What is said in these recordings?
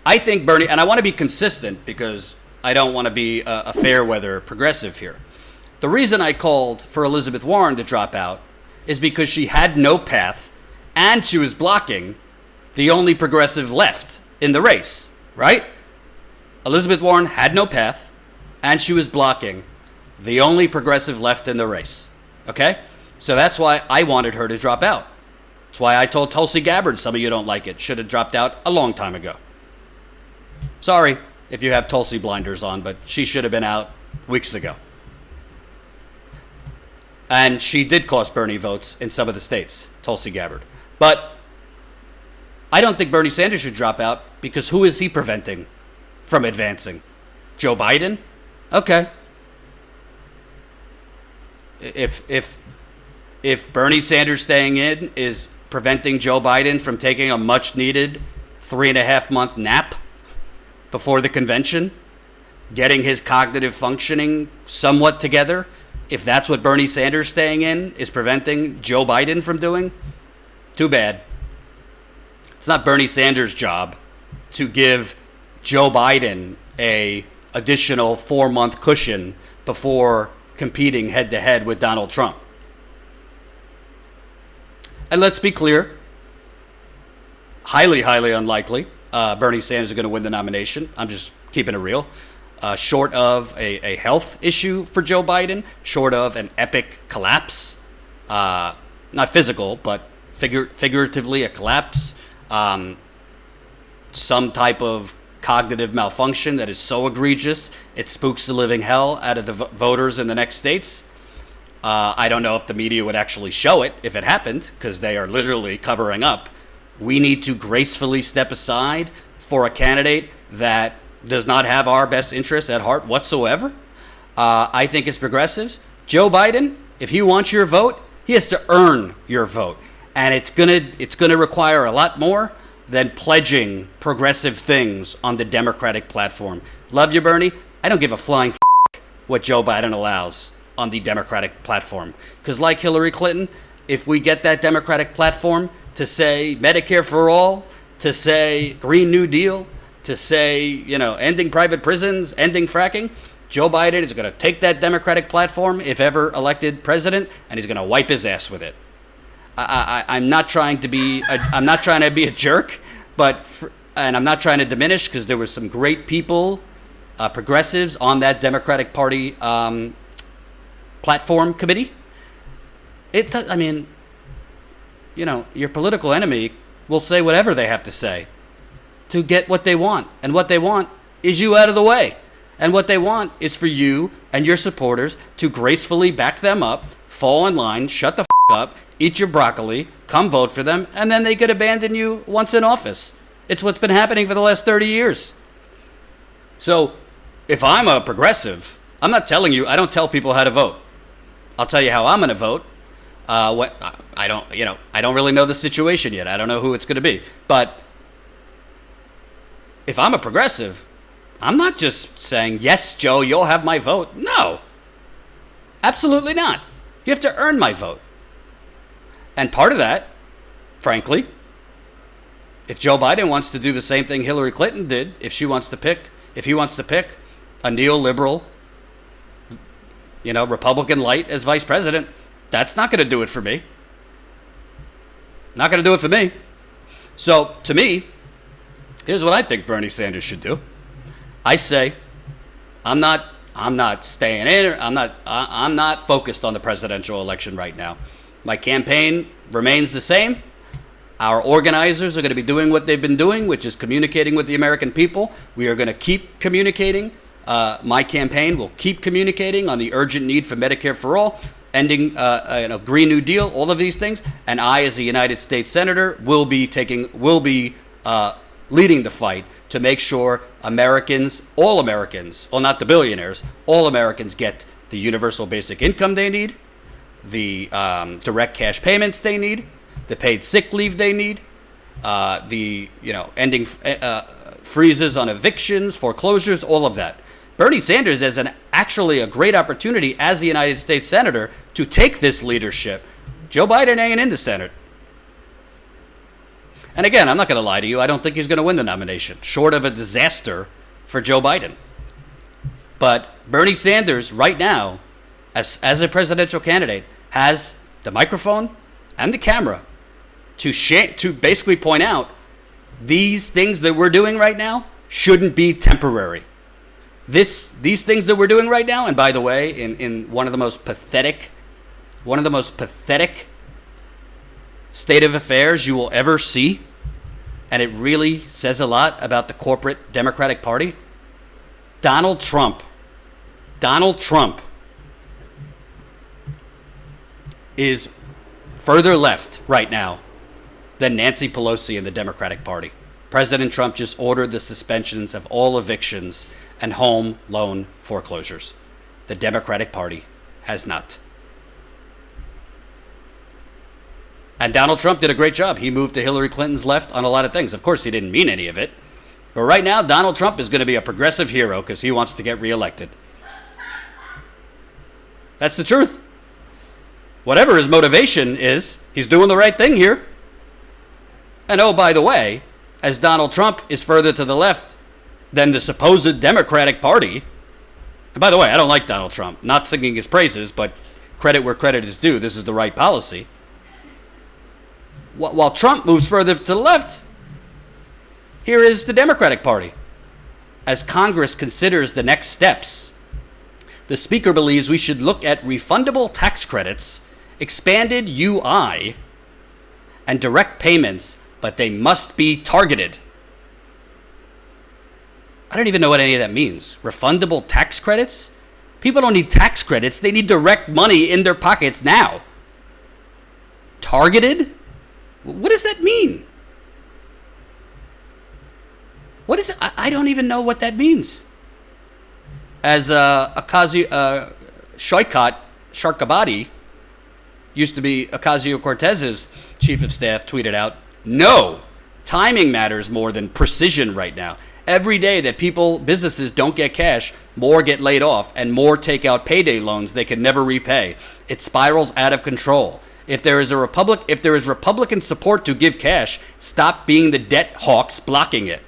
I think Bernie, and I want to be consistent because I don't want to be a fair weather progressive here. The reason I called for Elizabeth Warren to drop out is because she had no path and she was blocking the only progressive left in the race, right? Elizabeth Warren had no path and she was blocking the only progressive left in the race, okay? So that's why I wanted her to drop out. That's why I told Tulsi Gabbard, some of you don't like it, should have dropped out a long time ago. Sorry if you have Tulsi blinders on, but she should have been out weeks ago. And she did cost Bernie votes in some of the states, Tulsi Gabbard. But I don't think Bernie Sanders should drop out because who is he preventing from advancing? Joe Biden? Okay. If Bernie Sanders staying in is preventing Joe Biden from taking a much needed 3.5-month nap before the convention, getting his cognitive functioning somewhat together, if that's what Bernie Sanders staying in is preventing Joe Biden from doing, too bad. It's not Bernie Sanders' job to give Joe Biden a additional 4-month cushion before competing head-to-head with Donald Trump. And let's be clear, highly, highly unlikely Bernie Sanders is going to win the nomination. I'm just keeping it real. Short of a health issue for Joe Biden, short of an epic collapse, not physical, but figuratively a collapse, some type of cognitive malfunction that is so egregious it spooks the living hell out of the voters in the next states. I don't know if the media would actually show it if it happened, because they are literally covering up. We need to gracefully step aside for a candidate that does not have our best interests at heart whatsoever. I think as progressives, Joe Biden, if he wants your vote, he has to earn your vote. And it's gonna require a lot more than pledging progressive things on the Democratic platform. Love you, Bernie. I don't give a flying what Joe Biden allows on the Democratic platform. Because like Hillary Clinton, if we get that Democratic platform to say Medicare for all, to say Green New Deal, to say, ending private prisons, ending fracking, Joe Biden is going to take that Democratic platform, if ever elected president, and he's going to wipe his ass with it. I'm not trying to be a jerk, and I'm not trying to diminish, because there were some great people, progressives on that Democratic Party platform committee. Your political enemy will say whatever they have to say to get what they want. And what they want is you out of the way. And what they want is for you and your supporters to gracefully back them up, fall in line, shut the up, eat your broccoli, come vote for them, and then they could abandon you once in office. It's what's been happening for the last 30 years. So if I'm a progressive, I'm not telling you, I don't tell people how to vote. I'll tell you how I'm going to vote. I don't really know the situation yet. I don't know who it's going to be. But if I'm a progressive, I'm not just saying, yes, Joe, you'll have my vote. No, absolutely not. You have to earn my vote. And part of that, frankly, if Joe Biden wants to do the same thing Hillary Clinton did, if he wants to pick a neoliberal, Republican light as vice president, that's not going to do it for me. Not going to do it for me. So, to me, here's what I think Bernie Sanders should do. I say, I'm not staying in. I'm not focused on the presidential election right now. My campaign remains the same. Our organizers are going to be doing what they've been doing, which is communicating with the American people. We are going to keep communicating. My campaign will keep communicating on the urgent need for Medicare for all, ending Green New Deal, all of these things. And I, as a United States Senator, will be leading the fight to make sure all Americans, well, not the billionaires, all Americans get the universal basic income they need, the direct cash payments they need, the paid sick leave they need, ending freezes on evictions, foreclosures, all of that. Bernie Sanders has actually a great opportunity as a United States Senator to take this leadership. Joe Biden ain't in the Senate. And again, I'm not going to lie to you. I don't think he's going to win the nomination, short of a disaster for Joe Biden. But Bernie Sanders, right now, as a presidential candidate, has the microphone and the camera to basically point out these things that we're doing right now shouldn't be temporary. These things that we're doing right now, and by the way, in one of the most pathetic state of affairs you will ever see, and it really says a lot about the corporate Democratic Party. Donald Trump is further left right now than Nancy Pelosi and the Democratic Party. President Trump just ordered the suspensions of all evictions and home loan foreclosures. The Democratic Party has not. And Donald Trump did a great job. He moved to Hillary Clinton's left on a lot of things. Of course, he didn't mean any of it. But right now, Donald Trump is going to be a progressive hero because he wants to get reelected. That's the truth. Whatever his motivation is, he's doing the right thing here. And oh, by the way, as Donald Trump is further to the left than the supposed Democratic Party, and by the way, I don't like Donald Trump. Not singing his praises, but credit where credit is due. This is the right policy. While Trump moves further to the left, here is the Democratic Party. As Congress considers the next steps, the Speaker believes we should look at refundable tax credits, expanded UI, and direct payments, but they must be targeted. I don't even know what any of that means. Refundable tax credits? People don't need tax credits. They need direct money in their pockets now. Targeted? What does that mean? What is it? I don't even know what that means. As Sharkabadi, used to be Ocasio-Cortez's chief of staff, tweeted out, no, timing matters more than precision right now. Every day that businesses don't get cash, more get laid off and more take out payday loans they can never repay. It spirals out of control. If there is Republican support to give cash, stop being the debt hawks blocking it.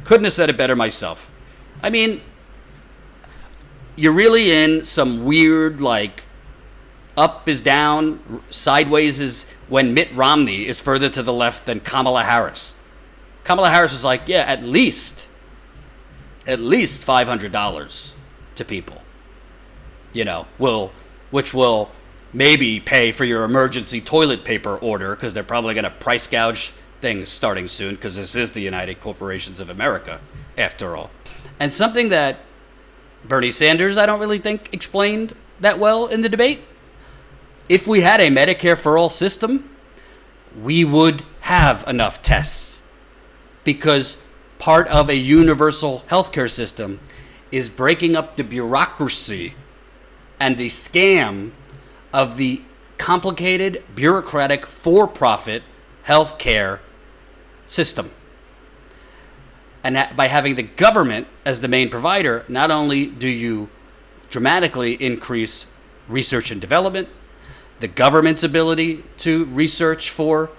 Couldn't have said it better myself. I mean, you're really in some weird, like, up is down, sideways is when Mitt Romney is further to the left than Kamala Harris. Kamala Harris is like, yeah, at least $500 to people, which will maybe pay for your emergency toilet paper order because they're probably going to price gouge things starting soon because this is the United Corporations of America, after all. And something that Bernie Sanders, I don't really think, explained that well in the debate. If we had a Medicare for all system, we would have enough tests because part of a universal healthcare system is breaking up the bureaucracy and the scam of the complicated, bureaucratic, for-profit healthcare system. And that by having the government as the main provider, not only do you dramatically increase research and development, the government's ability to research for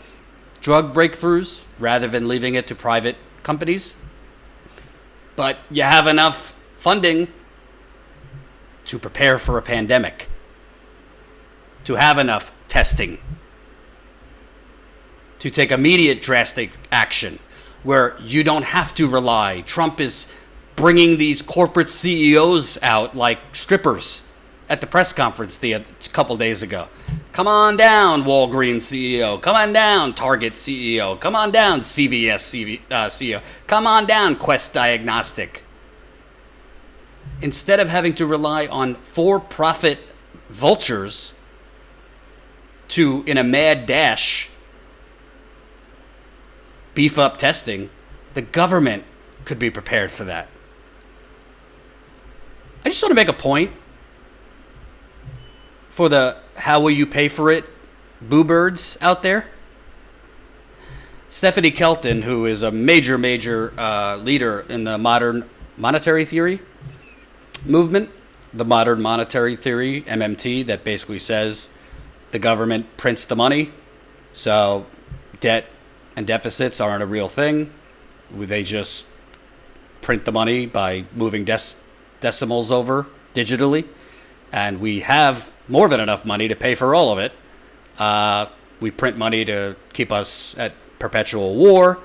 drug breakthroughs rather than leaving it to private companies, but you have enough funding to prepare for a pandemic, to have enough testing, to take immediate drastic action where you don't have to rely. Trump is bringing these corporate CEOs out like strippers at the press conference a couple days ago. Come on down, Walgreens CEO. Come on down, Target CEO. Come on down, CVS CEO. Come on down, Quest Diagnostic. Instead of having to rely on for-profit vultures to, in a mad dash, beef up testing, the government could be prepared for that. I just want to make a point for the how will you pay for it boo birds out there. Stephanie Kelton, who is a major leader in the modern monetary theory movement, the modern monetary theory, MMT, that basically says the government prints the money, so debt and deficits aren't a real thing. They just print the money by moving decimals over digitally, and we have more than enough money to pay for all of it. We print money to keep us at perpetual war,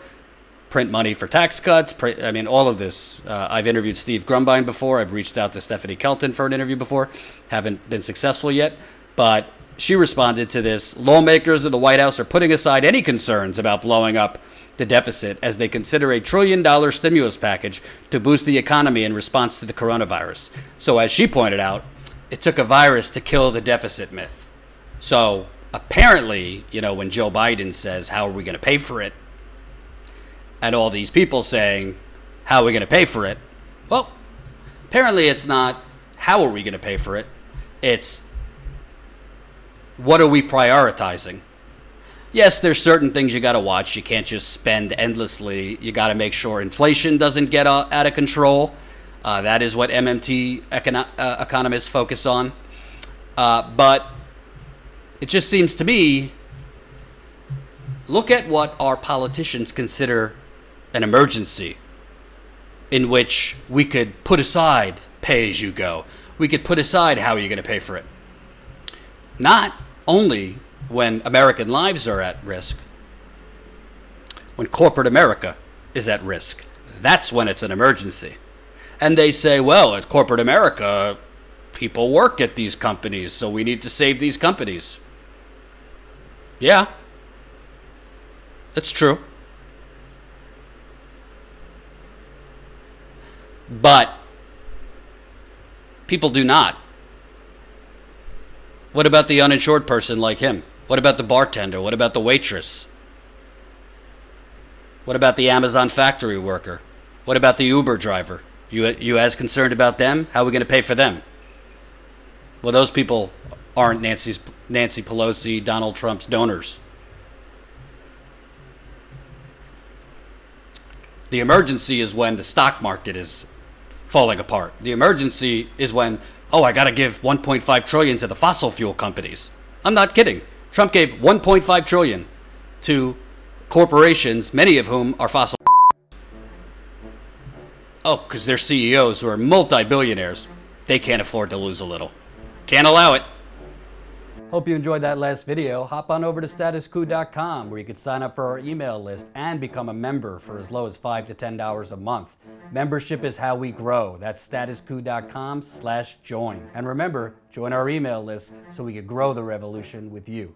print money for tax cuts. All of this. I've interviewed Steve Grumbine before. I've reached out to Stephanie Kelton for an interview before. Haven't been successful yet, but she responded to this. Lawmakers of the White House are putting aside any concerns about blowing up the deficit as they consider a $1 trillion stimulus package to boost the economy in response to the coronavirus. So as she pointed out, it took a virus to kill the deficit myth. So apparently, when Joe Biden says, how are we going to pay for it? And all these people saying, how are we going to pay for it? Well, apparently it's not, how are we going to pay for it? It's, what are we prioritizing? Yes, there's certain things you got to watch. You can't just spend endlessly. You got to make sure inflation doesn't get out of control. That is what MMT economists focus on. But it just seems to me, look at what our politicians consider an emergency, in which we could put aside pay as you go. We could put aside how are you going to pay for it. Not only when American lives are at risk, when corporate America is at risk. That's when it's an emergency. And they say, well, at corporate America, people work at these companies, so we need to save these companies. Yeah, that's true. But people do not. What about the uninsured person like him? What about the bartender? What about the waitress? What about the Amazon factory worker? What about the Uber driver? You as concerned about them? How are we going to pay for them? Well, those people aren't Nancy Pelosi, Donald Trump's donors. The emergency is when the stock market is falling apart. The emergency is when, I got to give $1.5 trillion to the fossil fuel companies. I'm not kidding. Trump gave $1.5 trillion to corporations, many of whom are fossil. Because they're CEOs who are multi-billionaires. They can't afford to lose a little. Can't allow it. Hope you enjoyed that last video. Hop on over to statuscoup.com where you can sign up for our email list and become a member for as low as $5 to $10 a month. Membership is how we grow. That's statuscoup.com/join. And remember, join our email list so we can grow the revolution with you.